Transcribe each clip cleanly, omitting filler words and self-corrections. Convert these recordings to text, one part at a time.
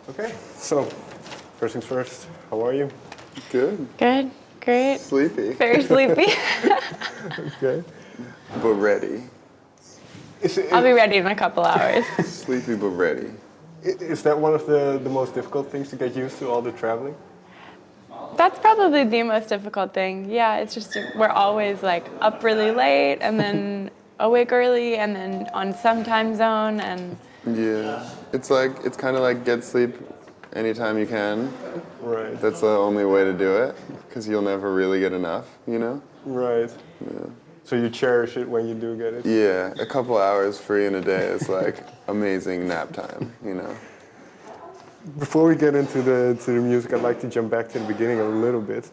Okay, so first things first, how are you? Good. Good, great. Sleepy. Very sleepy. Okay. But ready. I'll be ready in a couple hours. Sleepy but ready. Is that one of the most difficult things to get used to, all the traveling? That's probably the most difficult thing. Yeah, it's just we're always like up really late and then awake early and then on some time zone and Yeah. It's kind of like get sleep anytime you can. Right. That's the only way to do it, because you'll never really get enough, you know? Right. Yeah. So you cherish it when you do get it? Yeah, a couple hours free in a day is like amazing nap time, you know? Before we get into the music, I'd like to jump back to the beginning a little bit.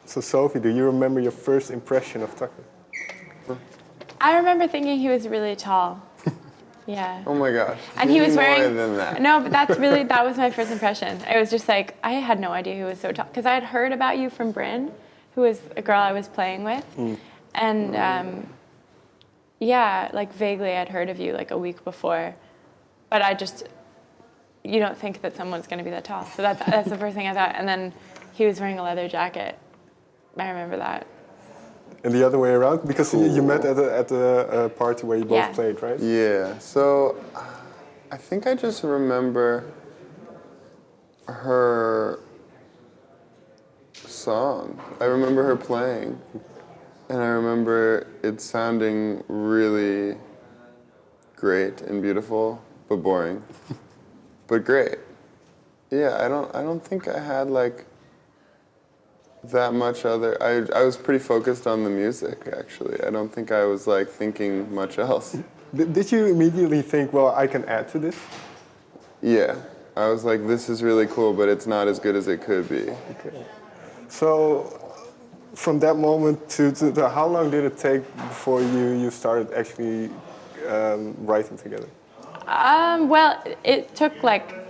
So Sophie, do you remember your first impression of Tukker? I remember thinking he was really tall. Yeah. Oh my gosh. And he was wearing more than that. No, but that was my first impression. It was just like I had no idea he was so tall because I had heard about you from Bryn, who was a girl I was playing with, and yeah, like vaguely I'd heard of you like a week before, but you don't think that someone's going to be that tall. So that's the first thing I thought. And then he was wearing a leather jacket. I remember that. And the other way around, because you met at a party where you both played, right? Yeah, so I think I just remember her song. I remember her playing, and I remember it sounding really great and beautiful, but boring, but great. Yeah, I don't think I had like that much other. I was pretty focused on the music, actually. I don't think I was like thinking much else. Did you immediately think, well, I can add to this? Yeah, I was like, this is really cool, but it's not as good as it could be. Okay. So from that moment to how long did it take before you started actually writing together? Well, it took like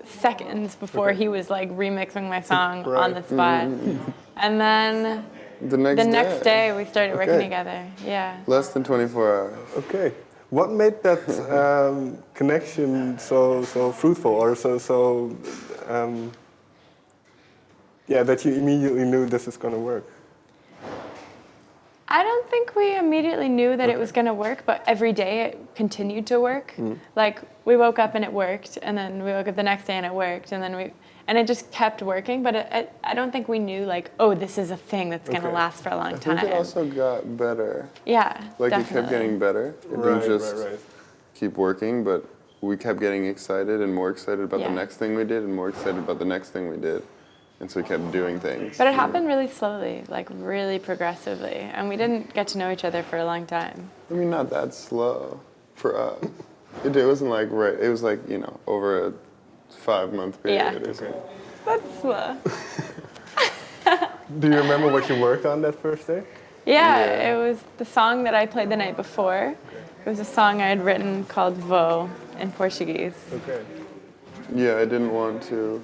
seconds before he was like remixing my song on the spot, and then The next day we started working together. Yeah. Less than 24 hours. Okay. What made that connection so fruitful, or that you immediately knew this is going to work? I don't think we immediately knew that it was going to work, but every day it continued to work. Like we woke up and it worked, and then we woke up the next day and it worked, and it just kept working. But I don't think we knew like, oh, this is a thing that's going to last for a long time. I think it also got better. Yeah, Like definitely. it kept getting better. It didn't just keep working, but we kept getting excited and more excited about the next thing we did and more excited about the next thing we did. And so we kept doing things. But it happened really slowly, like really progressively, and we didn't get to know each other for a long time. I mean, not that slow for us. It wasn't like it was like, over a 5-month period or something. That's slow. Do you remember what you worked on that first day? Yeah, it was the song that I played the night before. It was a song I had written called Vou in Portuguese. Okay. Yeah, I didn't want to.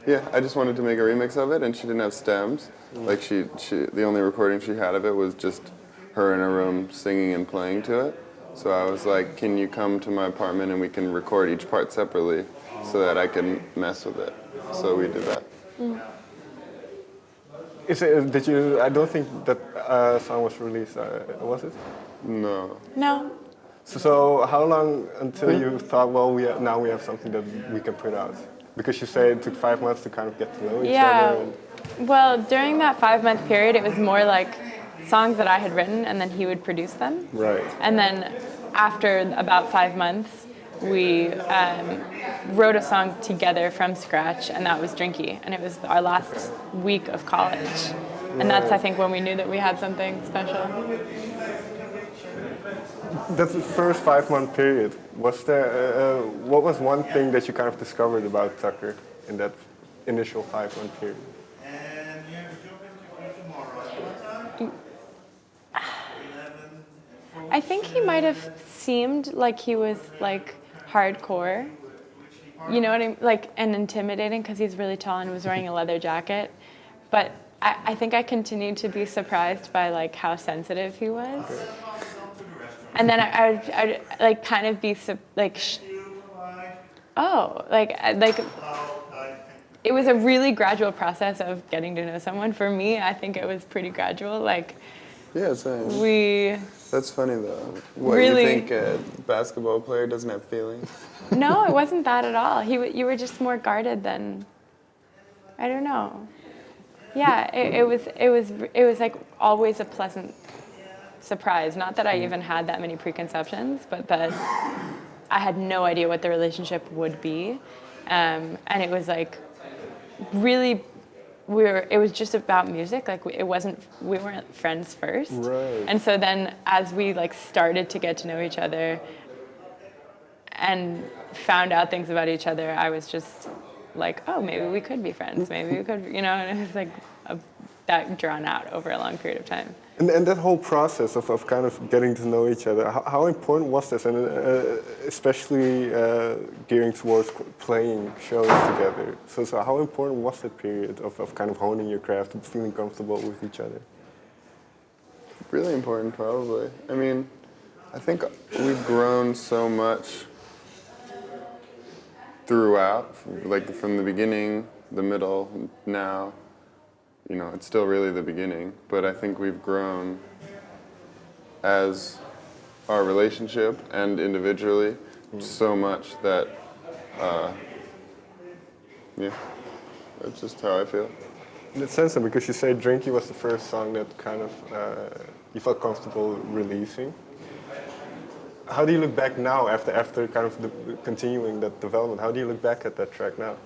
Yeah, I just wanted to make a remix of it, and she didn't have stems. Like the only recording she had of it was just her in a room singing and playing to it. So I was like, can you come to my apartment and we can record each part separately so that I can mess with it. So we did that. I don't think that song was released, was it? No. No. So how long until you thought, well, now we have something that we can put out? Because you say it took 5 months to kind of get to know each other. Well, during that 5-month period, it was more like songs that I had written, and then he would produce them. Right. And then after about 5 months, we wrote a song together from scratch, and that was Drinkee. And it was our last week of college. And that's, I think, when we knew that we had something special. That's the first 5-month period. Was there? What was one thing that you kind of discovered about Tukker in that initial 5-month period? I think he might have seemed like he was like hardcore. You know what I mean? Like, and intimidating because he's really tall and was wearing a leather jacket. But I think I continued to be surprised by like how sensitive he was. And then I'd like kind of be like oh, it was a really gradual process of getting to know someone. For me, I think it was pretty gradual. Like, Yeah, same. we That's funny though. What, really, you think a basketball player doesn't have feelings? no, it wasn't that at all. You were just more guarded than, I don't know. Yeah, it was like always a pleasant surprise. Not that I even had that many preconceptions, but that I had no idea what the relationship would be. And it was like really, it was just about music. Like we weren't friends first. Right. And so then as we like started to get to know each other and found out things about each other, I was just like, oh, maybe we could be friends. Maybe we could, and it was like that drawn out over a long period of time. And that whole process of kind of getting to know each other, how important was this? And especially gearing towards playing shows together. So how important was that period of kind of honing your craft and feeling comfortable with each other? Really important, probably. I mean, I think we've grown so much throughout, like from the beginning, the middle, now. It's still really the beginning, but I think we've grown as our relationship and individually so much that, that's just how I feel. In that sense, because you say Drinkee was the first song that kind of you felt comfortable releasing. How do you look back now after kind of continuing that development? How do you look back at that track now?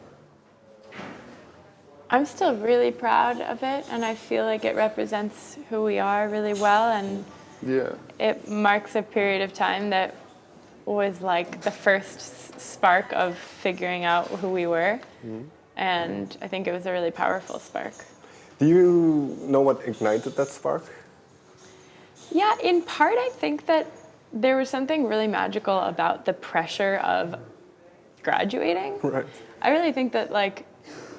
I'm still really proud of it, and I feel like it represents who we are really well, and it marks a period of time that was like the first spark of figuring out who we were, and I think it was a really powerful spark. Do you know what ignited that spark? Yeah, in part I think that there was something really magical about the pressure of graduating. Right. I really think that like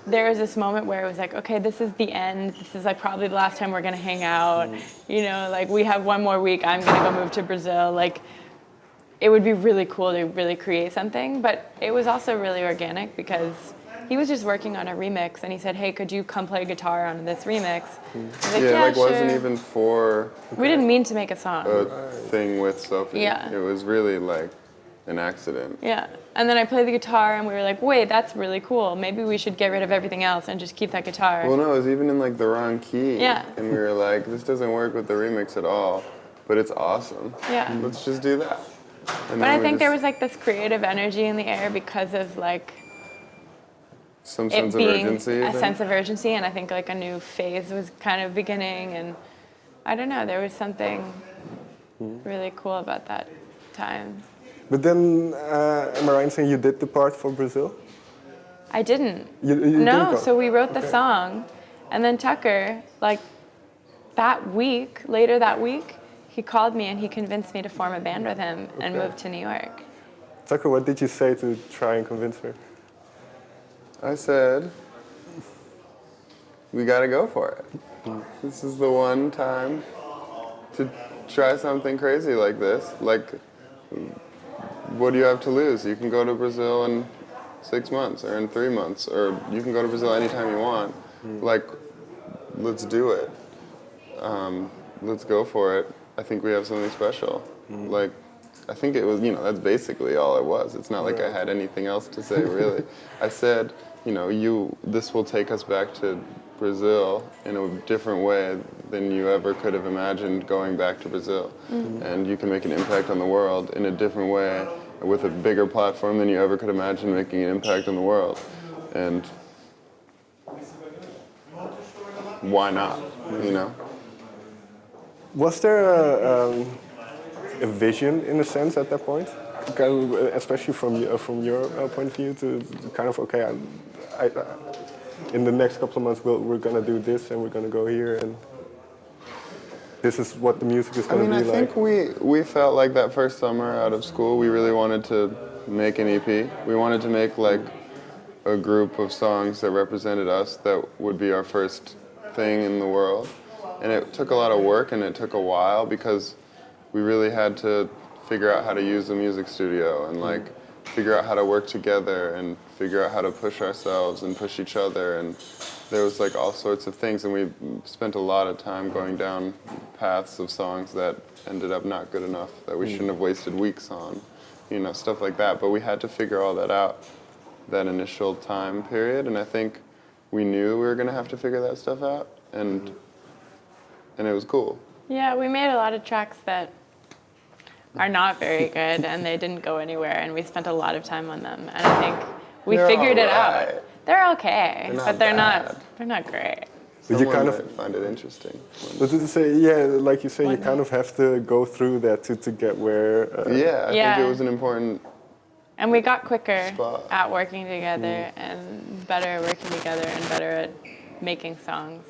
there was this moment where it was like, okay, this is the end. This is like probably the last time we're gonna hang out. Like we have one more week. I'm gonna go move to Brazil. Like it would be really cool to really create something. But it was also really organic because he was just working on a remix and he said, hey, could you come play guitar on this remix? I was like, yeah, sure. Wasn't even for we didn't mean to make a song. a thing with Sophie. Yeah. It was really like an accident. Yeah. And then I played the guitar and we were like, wait, that's really cool. Maybe we should get rid of everything else and just keep that guitar. Well, no, it was even in like the wrong key. Yeah. And we were like, this doesn't work with the remix at all, but it's awesome. Yeah. Let's just do that. And But I think there was like this creative energy in the air because of like some it sense of being urgency. a sense of urgency, and I think like a new phase was kind of beginning, and I don't know, there was something really cool about that time. But then, am I right in saying you did the part for Brazil? I didn't. You No, didn't go? so we wrote the song, and then Tukker, like later that week, he called me and he convinced me to form a band with him and move to New York. Tukker, what did you say to try and convince her? I said, we gotta go for it. This is the one time to try something crazy like this. Like, what do you have to lose? You can go to Brazil in 6 months or in 3 months, or you can go to Brazil anytime you want. Like, let's do it. Let's go for it. I think we have something special. Like, I think it was, that's basically all it was. It's not like I had anything else to say, really. I said, this will take us back to Brazil in a different way than you ever could have imagined going back to Brazil. And you can make an impact on the world in a different way with a bigger platform than you ever could imagine making an impact on the world. And why not, Was there a vision, in a sense, at that point? Kind of, especially from your point of view, to kind of, okay, in the next couple of months we're going to do this and we're going to go here and this is what the music is going to be like. I think we felt like that first summer out of school we really wanted to make an EP. We wanted to make like a group of songs that represented us that would be our first thing in the world. And it took a lot of work and it took a while because we really had to figure out how to use the music studio and like figure out how to work together and figure out how to push ourselves and push each other. And there was like all sorts of things, and we spent a lot of time going down paths of songs that ended up not good enough, that we shouldn't have wasted weeks on, you know, stuff like that. But we had to figure all that out, that initial time period, and I think we knew we were going to have to figure that stuff out, and it was cool. Yeah, we made a lot of tracks that are not very good, and they didn't go anywhere, and we spent a lot of time on them, and I think we figured it out. They're okay, but they're not great. But you kind of find it interesting. But to say, yeah, like you say, you kind of have to go through that to get where. I think it was an important. And we got quicker spot. at working together and better working together and better at making songs.